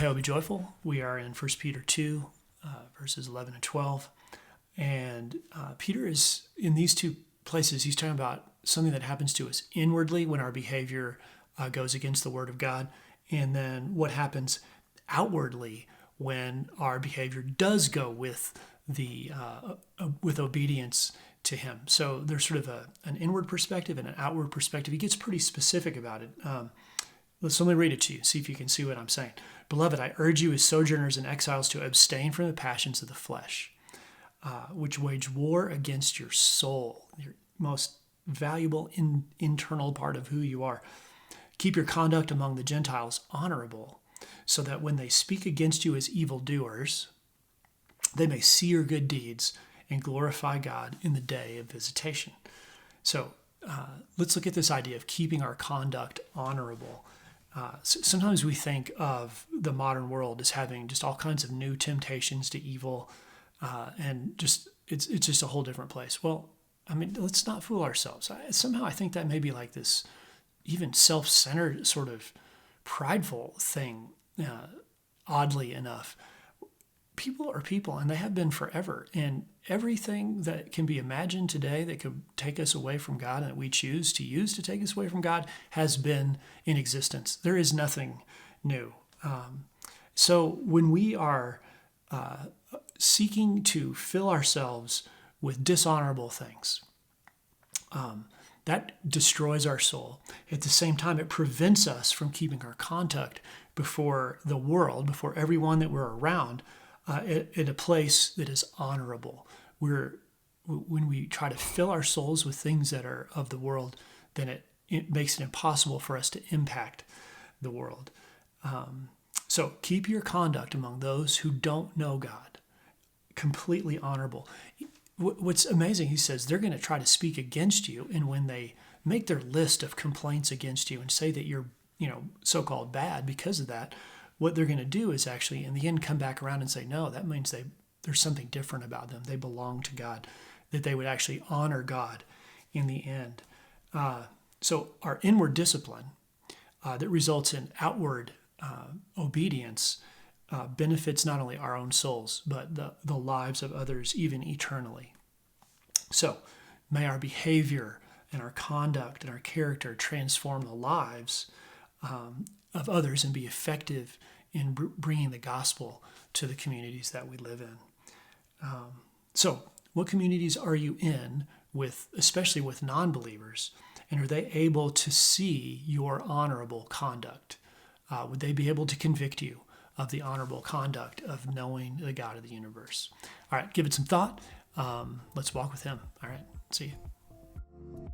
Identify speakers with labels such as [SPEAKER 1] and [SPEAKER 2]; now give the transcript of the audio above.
[SPEAKER 1] Oh, be joyful. We are in 1 Peter 2, verses 11 and 12. And Peter is, in these two places, he's talking about something that happens to us inwardly when our behavior goes against the Word of God, and then what happens outwardly when our behavior does go with with obedience to Him. So there's sort of an inward perspective and an outward perspective. He gets pretty specific about it. Let me read it to you, see if you can see what I'm saying. Beloved, I urge you as sojourners and exiles to abstain from the passions of the flesh, which wage war against your soul, your most valuable internal part of who you are. Keep your conduct among the Gentiles honorable, so that when they speak against you as evildoers, they may see your good deeds and glorify God in the day of visitation. So let's look at this idea of keeping our conduct honorable. Sometimes we think of the modern world as having just all kinds of new temptations to evil, and it's just a whole different place. Well, I mean, let's not fool ourselves. Somehow I think that may be like this even self-centered sort of prideful thing, oddly enough. People are people, and they have been forever. And everything that can be imagined today that could take us away from God and that we choose to use to take us away from God has been in existence. There is nothing new. So when we are seeking to fill ourselves with dishonorable things, that destroys our soul. At the same time, it prevents us from keeping our conduct before the world, before everyone that we're around, in a place that is honorable. When we try to fill our souls with things that are of the world, then it makes it impossible for us to impact the world. So keep your conduct among those who don't know God completely honorable. What's amazing, he says, they're going to try to speak against you, and when they make their list of complaints against you and say that you're, so-called bad because of that, what they're going to do is actually, in the end, come back around and say, no, that means there's something different about them. They belong to God, that they would actually honor God in the end. So our inward discipline that results in outward obedience benefits not only our own souls, but the lives of others, even eternally. So may our behavior and our conduct and our character transform the lives of others and be effective in bringing the gospel to the communities that we live in. So what communities are you in especially with non-believers, and are they able to see your honorable conduct? Would they be able to convict you of the honorable conduct of knowing the God of the universe? All right, give it some thought. Let's walk with Him. All right, see you.